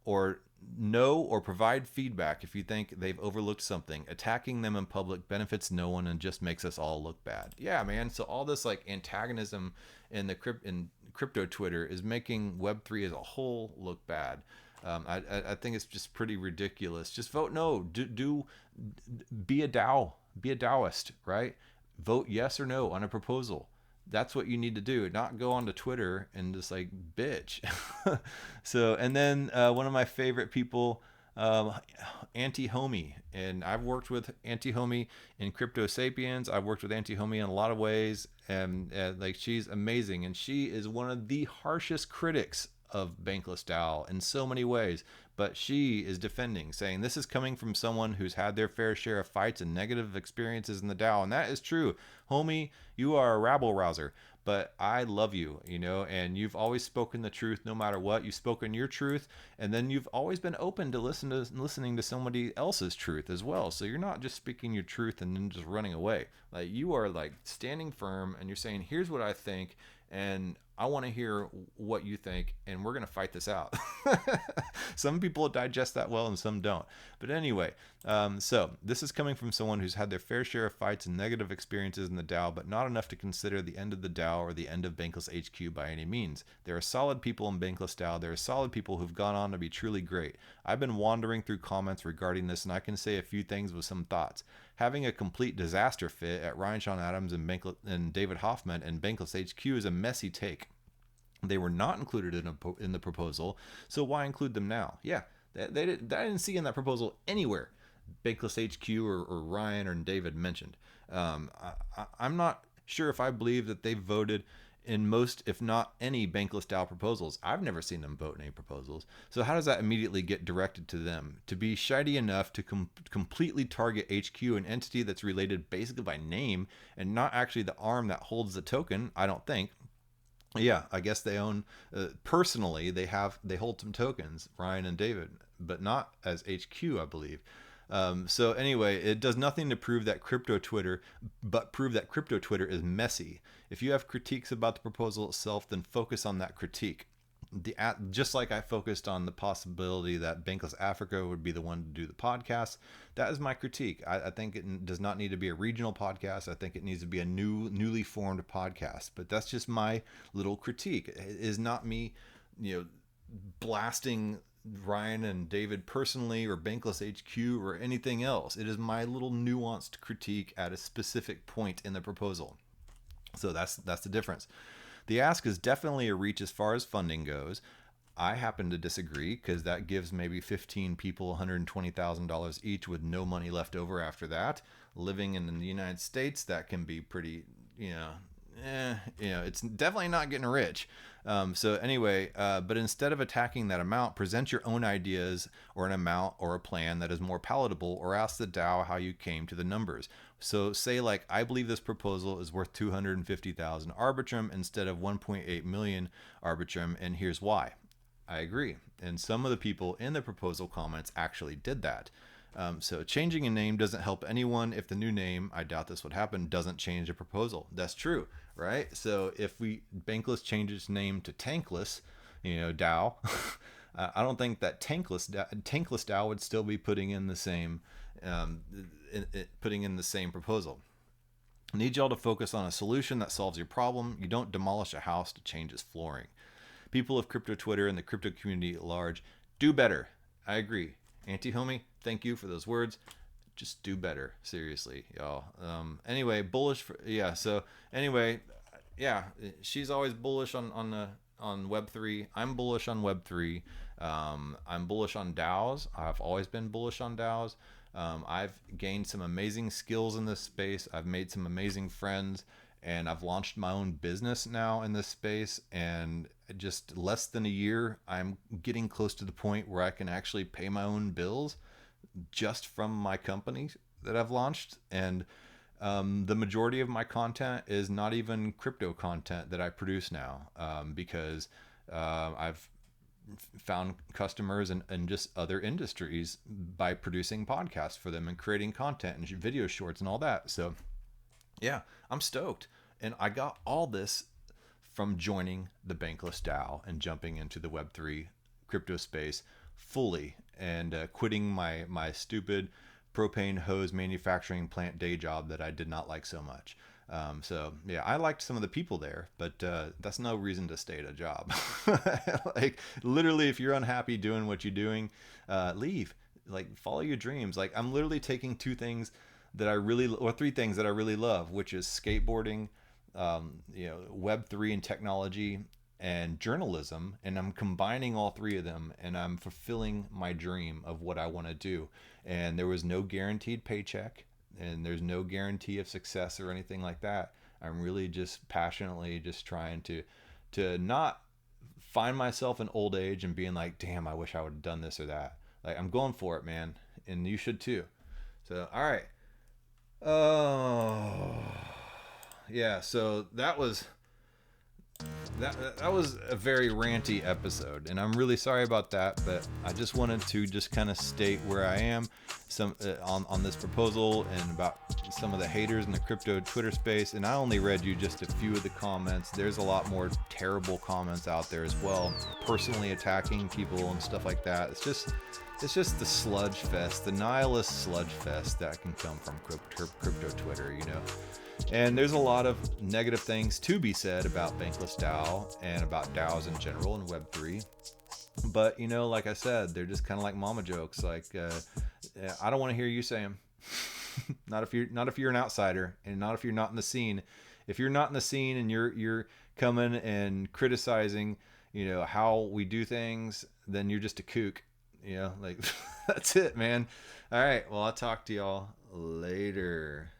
or know or provide feedback if you think they've overlooked something. Attacking them in public benefits no one and just makes us all look bad. Yeah, man. So all this like antagonism in crypto Twitter is making Web3 as a whole look bad. I think it's just pretty ridiculous. Just vote no. Be a DAO. Be a DAOist, right? Vote yes or no on a proposal. That's what you need to do, not go onto Twitter and just like bitch. So, and then one of my favorite people, Anti-Homie, and I've worked with Anti-Homie in Crypto Sapiens. I've worked with Anti-Homie in a lot of ways, and like she's amazing, and she is one of the harshest critics of Bankless DAO in so many ways, but she is defending, saying this is coming from someone who's had their fair share of fights and negative experiences in the DAO. And that is true. Homie, you are a rabble rouser, but I love you, and you've always spoken the truth no matter what. You've spoken your truth, and then you've always been open to listening to somebody else's truth as well. So you're not just speaking your truth and then just running away. Like, you are like standing firm, and you're saying, here's what I think, and I want to hear what you think, and we're going to fight this out. Some people digest that well and some don't. But anyway, so this is coming from someone who's had their fair share of fights and negative experiences in the DAO, but not enough to consider the end of the DAO or the end of Bankless HQ by any means. There are solid people in Bankless DAO. There are solid people who've gone on to be truly great. I've been wandering through comments regarding this, and I can say a few things with some thoughts. Having a complete disaster fit at Ryan Sean Adams and David Hoffman and Bankless HQ is a messy take. They were not included in the proposal, so why include them now? Yeah, I didn't see in that proposal anywhere Bankless HQ or Ryan or David mentioned. I'm not sure if I believe that they voted in most, if not any, Bankless DAO proposals. I've never seen them vote in any proposals. So how does that immediately get directed to them? To be shady enough to completely target HQ, an entity that's related basically by name and not actually the arm that holds the token, I don't think. Yeah, I guess they own, personally, they hold some tokens, Ryan and David, but not as HQ, I believe. So anyway, it does nothing to prove that crypto Twitter is messy. If you have critiques about the proposal itself, then focus on that critique. Just like I focused on the possibility that Bankless Africa would be the one to do the podcast, that is my critique. I think it does not need to be a regional podcast. I think it needs to be a newly formed podcast. But that's just my little critique. It is not me, blasting Ryan and David personally or Bankless HQ or anything else. It is my little nuanced critique at a specific point in the proposal. So that's the difference. The ask is definitely a reach as far as funding goes. I happen to disagree, because that gives maybe 15 people $120,000 each with no money left over after that. Living in the United States, that can be pretty, it's definitely not getting rich. So anyway, but instead of attacking that amount, present your own ideas or an amount or a plan that is more palatable, or ask the DAO how you came to the numbers. So say, like, I believe this proposal is worth 250,000 Arbitrum instead of 1.8 million Arbitrum, and here's why. I agree. And some of the people in the proposal comments actually did that. So changing a name doesn't help anyone if the new name, I doubt this would happen, doesn't change the proposal. That's true, right? So if Bankless changes its name to Tankless, DAO, I don't think that Tankless DAO would still be putting in the same proposal. I need y'all to focus on a solution that solves your problem. You don't demolish a house to change its flooring. People of crypto Twitter and the crypto community at large, do better. I agree. Anti-homie, thank you for those words. Just do better. Seriously, y'all. Anyway, she's always bullish on Web3. I'm bullish on Web3. I'm bullish on DAOs. I've always been bullish on DAOs. I've gained some amazing skills in this space. I've made some amazing friends, and I've launched my own business now in this space. And just less than a year, I'm getting close to the point where I can actually pay my own bills just from my company that I've launched. And the majority of my content is not even crypto content that I produce now, because I've found customers in just other industries by producing podcasts for them and creating content and video shorts and all that. So yeah, I'm stoked. And I got all this from joining the Bankless DAO and jumping into the Web3 crypto space fully, and quitting my stupid propane hose manufacturing plant day job that I did not like so much. So yeah, I liked some of the people there, but that's no reason to stay at a job. Like, literally, if you're unhappy doing what you're doing, leave. Like, follow your dreams. Like, I'm literally taking three things that I really love, which is skateboarding, Web3 and technology, and journalism, and I'm combining all three of them, and I'm fulfilling my dream of what I want to do. And there was no guaranteed paycheck, and there's no guarantee of success or anything like that. I'm really just passionately just trying to not find myself in old age and being like, damn, I wish I would have done this or that. Like, I'm going for it, man. And you should too. So, all right. Oh, yeah. So that was a very ranty episode, and I'm really sorry about that. But I just wanted to just kind of state where I am, on this proposal, and about some of the haters in the crypto Twitter space. And I only read you just a few of the comments. There's a lot more terrible comments out there as well, personally attacking people and stuff like that. It's just the sludge fest, the nihilist sludge fest that can come from crypto Twitter, you know. And there's a lot of negative things to be said about bankless DAO and about DAOs in general and Web3. But, you know, like I said, they're just kind of like mama jokes. Like, I don't want to hear you say them. not if you're an outsider, and not if you're not in the scene. If you're not in the scene and you're coming and criticizing, you know, how we do things, then you're just a kook. You know, like, that's it, man. All right. Well, I'll talk to y'all later.